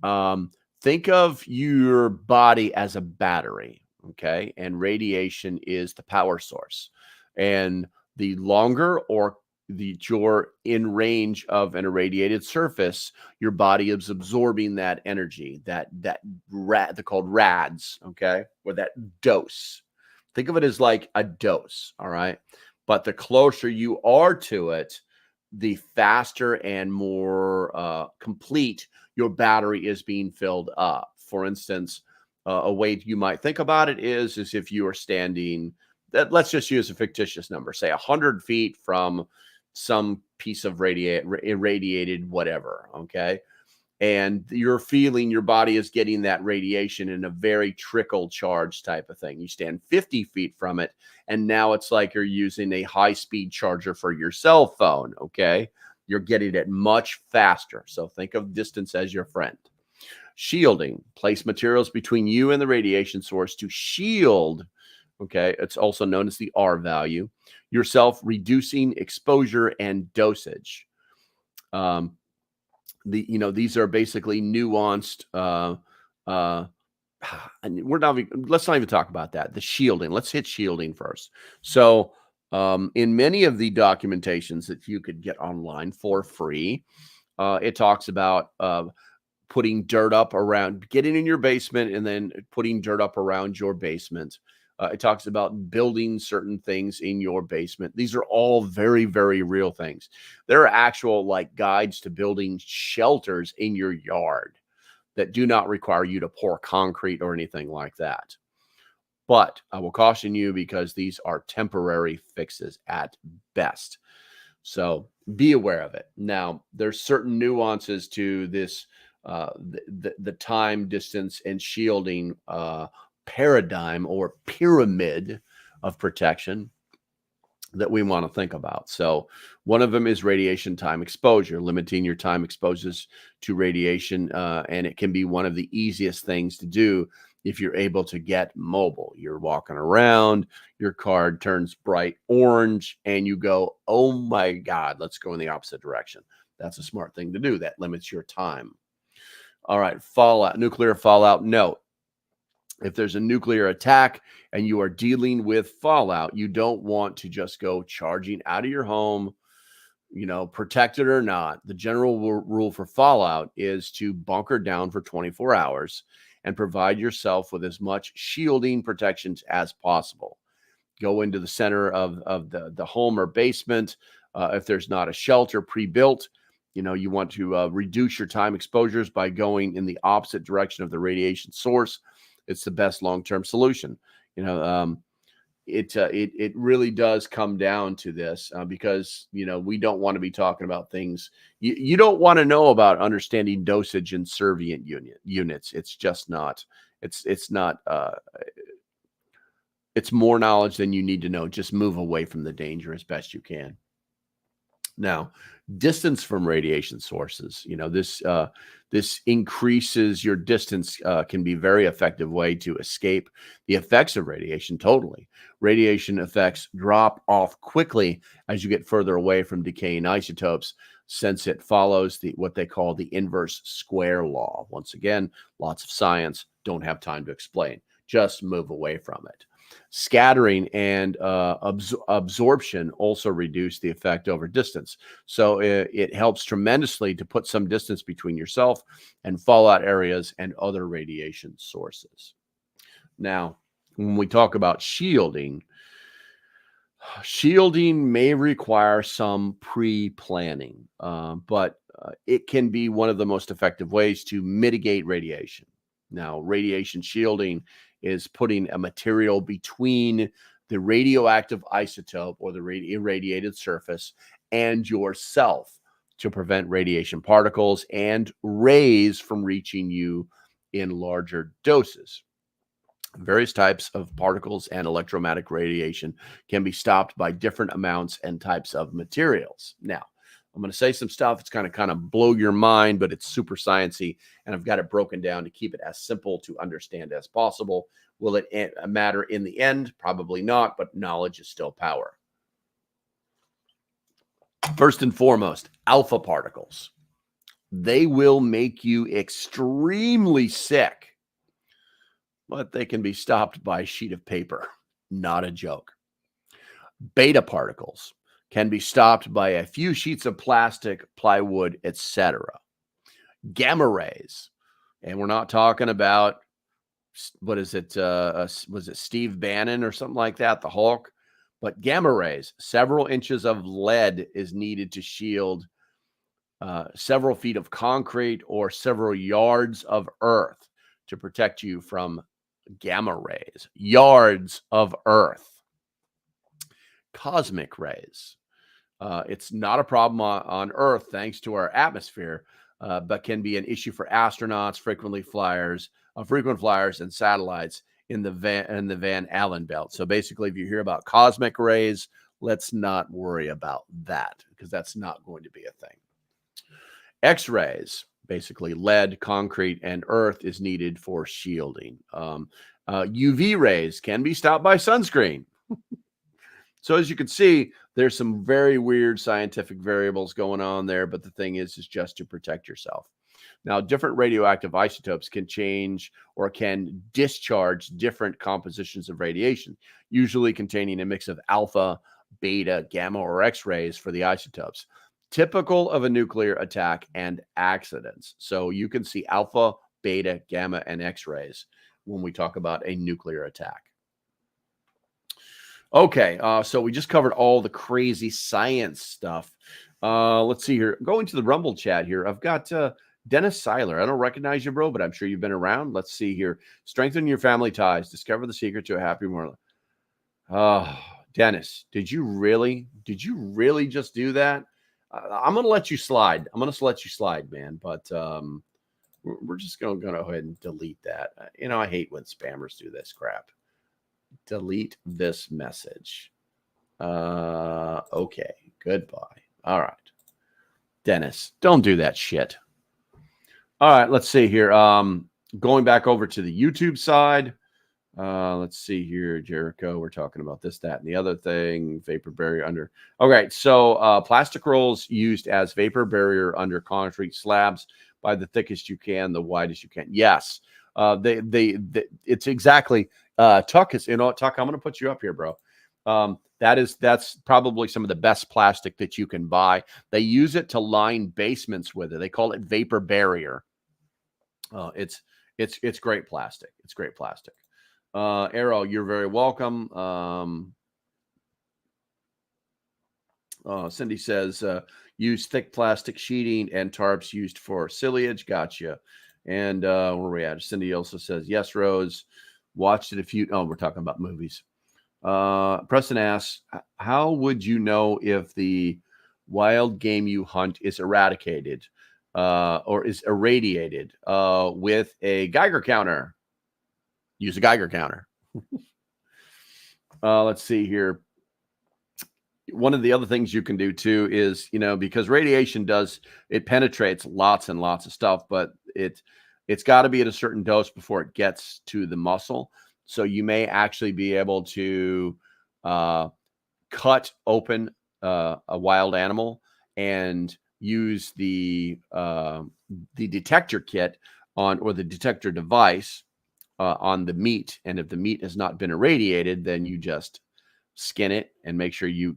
Think of your body as a battery, okay? And radiation is the power source. And the longer or you're in range of an irradiated surface, your body is absorbing that energy, they're called rads, okay? Or that dose. Think of it as like a dose, all right? But the closer you are to it, the faster and more complete your battery is being filled up. For instance, a way you might think about it is if you are standing, let's just use a fictitious number, say 100 feet from some piece of irradiated whatever, okay? And you're feeling your body is getting that radiation in a very trickle charge type of thing. You stand 50 feet from it, and now it's like you're using a high-speed charger for your cell phone, okay? You're getting it much faster. So think of distance as your friend. Shielding. Place materials between you and the radiation source to shield, okay? It's also known as the R value. Yourself, reducing exposure and dosage. These are basically nuanced and let's not even talk about that. The shielding. Let's hit shielding first. So in many of the documentations that you could get online for free, it talks about putting dirt up around, getting in your basement and then putting dirt up around your basement. It talks about building certain things in your basement. These are all very, very real things. There are actual like guides to building shelters in your yard that do not require you to pour concrete or anything like that. But I will caution you because these are temporary fixes at best. So be aware of it. Now, there's certain nuances to this, the time, distance, and shielding paradigm or pyramid of protection that we want to think about. So one of them is radiation time exposure, limiting your time exposures to radiation. And it can be one of the easiest things to do if you're able to get mobile. You're walking around, your card turns bright orange, and you go, oh my God, let's go in the opposite direction. That's a smart thing to do. That limits your time. All right, fallout, nuclear fallout. No. If there's a nuclear attack and you are dealing with fallout, you don't want to just go charging out of your home, protected or not. The general rule for fallout is to bunker down for 24 hours and provide yourself with as much shielding protections as possible. Go into the center of the home or basement. If there's not a shelter pre-built, you want to reduce your time exposures by going in the opposite direction of the radiation source. It's the best long-term solution. It really does come down to this because, we don't want to be talking about things. You don't want to know about understanding dosage in servient units. It's just not, it's not, it's more knowledge than you need to know. Just move away from the danger as best you can. Now, distance from radiation sources, this increases your distance, can be a very effective way to escape the effects of radiation totally. Radiation effects drop off quickly as you get further away from decaying isotopes, since it follows what they call the inverse square law. Once again, lots of science, don't have time to explain. Just move away from it. Scattering and absorption also reduce the effect over distance. So it helps tremendously to put some distance between yourself and fallout areas and other radiation sources. Now, when we talk about shielding may require some pre-planning, but it can be one of the most effective ways to mitigate radiation. Now, radiation shielding is putting a material between the radioactive isotope or the irradiated surface and yourself to prevent radiation particles and rays from reaching you in larger doses. Various types of particles and electromagnetic radiation can be stopped by different amounts and types of materials. Now, I'm going to say some stuff. It's kind of blow your mind, but it's super sciencey, and I've got it broken down to keep it as simple to understand as possible. Will it matter in the end? Probably not, but knowledge is still power. First and foremost, alpha particles. They will make you extremely sick, but they can be stopped by a sheet of paper. Not a joke. Beta particles can be stopped by a few sheets of plastic, plywood, etc. Gamma rays, and we're not talking about, what is it? Was it Steve Bannon or something like that, the Hulk? But gamma rays, several inches of lead is needed to shield several feet of concrete or several yards of earth to protect you from gamma rays. Yards of earth. Cosmic rays. It's not a problem on Earth thanks to our atmosphere, but can be an issue for astronauts, frequent flyers, and satellites in the Van Allen belt. So basically, if you hear about cosmic rays, let's not worry about that because that's not going to be a thing. X-rays, basically lead, concrete, and earth is needed for shielding. UV rays can be stopped by sunscreen. So as you can see, there's some very weird scientific variables going on there, but the thing is just to protect yourself. Now, different radioactive isotopes can change or can discharge different compositions of radiation, usually containing a mix of alpha, beta, gamma, or X-rays for the isotopes, typical of a nuclear attack and accidents. So you can see alpha, beta, gamma, and X-rays when we talk about a nuclear attack. Okay, so we just covered all the crazy science stuff. Let's see here. Going to the Rumble chat here, I've got Dennis Seiler. I don't recognize you, bro, but I'm sure you've been around. Let's see here. Strengthen your family ties. Discover the secret to a happy morning. Dennis, did you really just do that? I'm going to let you slide. I'm going to let you slide, man. But we're just going to go ahead and delete that. I hate when spammers do this crap. Delete this message. Okay. Goodbye. All right. Dennis, don't do that shit. All right. Let's see here. Going back over to the YouTube side. Let's see here, Jericho. We're talking about this, that, and the other thing. Vapor barrier under. Okay. So plastic rolls used as vapor barrier under concrete slabs by the thickest you can, the widest you can. Yes. It's exactly Tuck is, Tuck, I'm going to put you up here, bro. That's probably some of the best plastic that you can buy. They use it to line basements with it. They call it vapor barrier. It's great plastic. It's great plastic. Arrow, you're very welcome. Cindy says, use thick plastic sheeting and tarps used for silage. Gotcha. And where are we at? Cindy also says, yes, Rose. Watched it a few. Oh, we're talking about movies. Preston asks, how would you know if the wild game you hunt is eradicated or is irradiated with a Geiger counter? Use a Geiger counter. Let's see here. one of the other things you can do too is, because radiation it penetrates lots and lots of stuff, but it's got to be at a certain dose before it gets to the muscle. So you may actually be able to cut open a wild animal and use the detector kit or the detector device on the meat. And if the meat has not been irradiated, then you just skin it and make sure you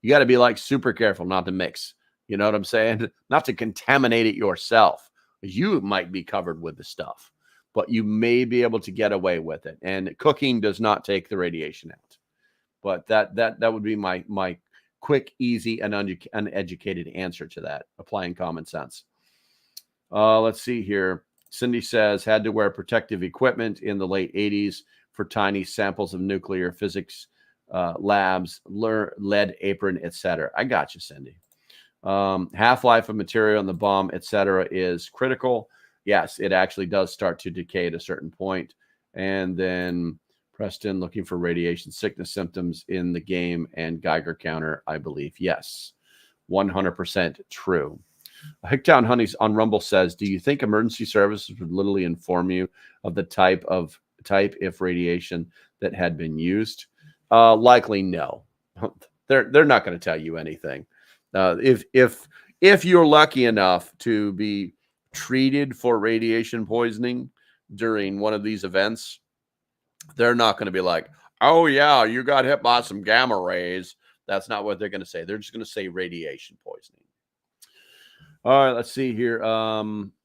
got to be like super careful not to mix. You know what I'm saying? Not to contaminate it yourself. You might be covered with the stuff, but you may be able to get away with it. And cooking does not take the radiation out. But that would be my quick, easy, and uneducated answer to that, applying common sense. Let's see here. Cindy says, had to wear protective equipment in the late 80s for tiny samples of nuclear physics labs, lead apron, etc. I got you, Cindy. Half-life of material in the bomb, etc. is critical. Yes, it actually does start to decay at a certain point. And then Preston looking for radiation sickness symptoms in the game and Geiger counter, I believe. Yes, 100% true. Hicktown Honeys on Rumble says, do you think emergency services would literally inform you of the type if radiation that had been used? Likely no. They're not going to tell you anything. If you're lucky enough to be treated for radiation poisoning during one of these events, they're not going to be like, oh yeah, you got hit by some gamma rays. That's not what they're going to say. They're just going to say radiation poisoning. All right, let's see here.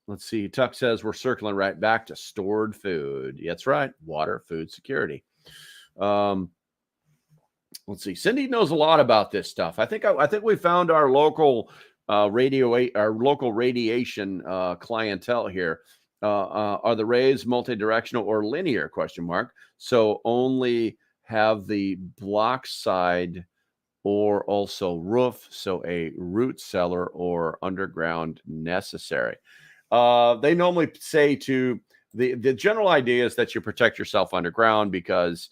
Let's see. Tuck says we're circling right back to stored food. That's right. Water, food security. Let's see. Cindy knows a lot about this stuff. I think we found our local radiation clientele here. Are the rays multi-directional or linear? ? So only have the block side or also roof, so a root cellar or underground necessary. They normally say to the general idea is that you protect yourself underground because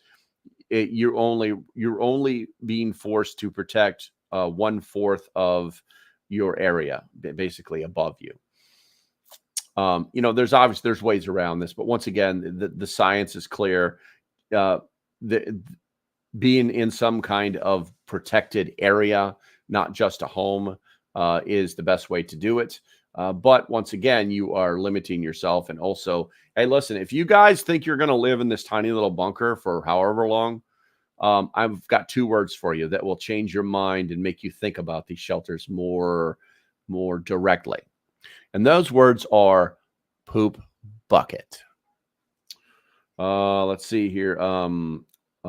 you're only being forced to protect 1/4 of your area, basically above you. There's ways around this, but once again, the science is clear. Being in some kind of protected area, not just a home, is the best way to do it. But once again, you are limiting yourself. And also, hey, listen, if you guys think you're going to live in this tiny little bunker for however long, I've got 2 words for you that will change your mind and make you think about these shelters more directly. And those words are poop bucket. Let's see here.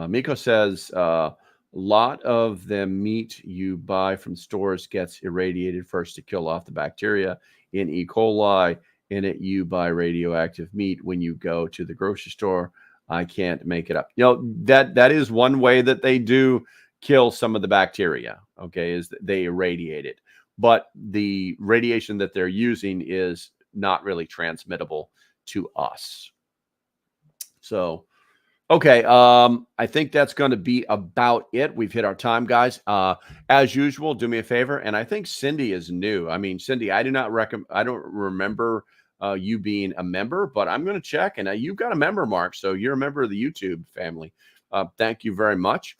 Miko says, a lot of the meat you buy from stores gets irradiated first to kill off the bacteria in E. coli. In it, you buy radioactive meat when you go to the grocery store. I can't make it up. That is one way that they do kill some of the bacteria, okay, is that they irradiate it. But the radiation that they're using is not really transmittable to us. So, okay, I think that's going to be about it. We've hit our time, guys. As usual, do me a favor, and I think Cindy is new. I mean, Cindy, I don't remember you being a member, but I'm going to check, and you've got a member mark, so you're a member of the YouTube family. Thank you very much.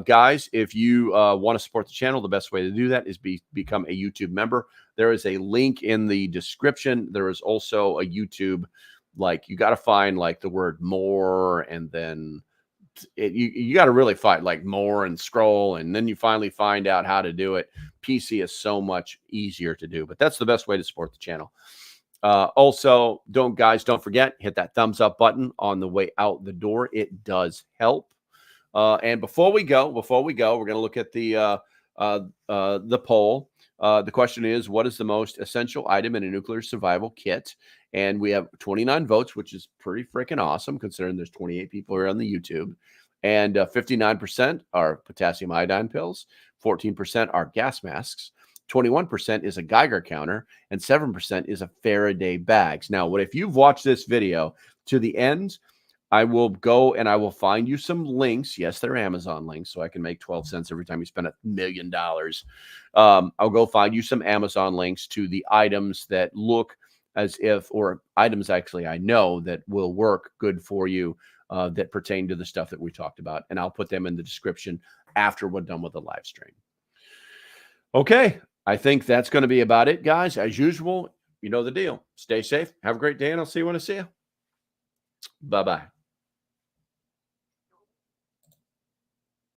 Guys, if you want to support the channel, the best way to do that is become a YouTube member. There is a link in the description. There is also a YouTube, you got to find the word more, and then you got to really find more and scroll, and then you finally find out how to do it. PC is so much easier to do, but that's the best way to support the channel. Also, don't forget, hit that thumbs up button on the way out the door. It does help. And before we go, we're going to look at the poll. The question is, what is the most essential item in a nuclear survival kit? And we have 29 votes, which is pretty freaking awesome considering there's 28 people here on the YouTube. And 59% are potassium iodine pills, 14% are gas masks, 21% is a Geiger counter, and 7% is a Faraday bags. Now, if you've watched this video to the end, I will go and I will find you some links. Yes, they're Amazon links, so I can make 12 cents every time you spend $1 million. I'll go find you some Amazon links to the items that look as if, or items actually I know that will work good for you that pertain to the stuff that we talked about. And I'll put them in the description after we're done with the live stream. Okay, I think that's going to be about it, guys. As usual, you know the deal. Stay safe. Have a great day, and I'll see you when I see you. Bye-bye.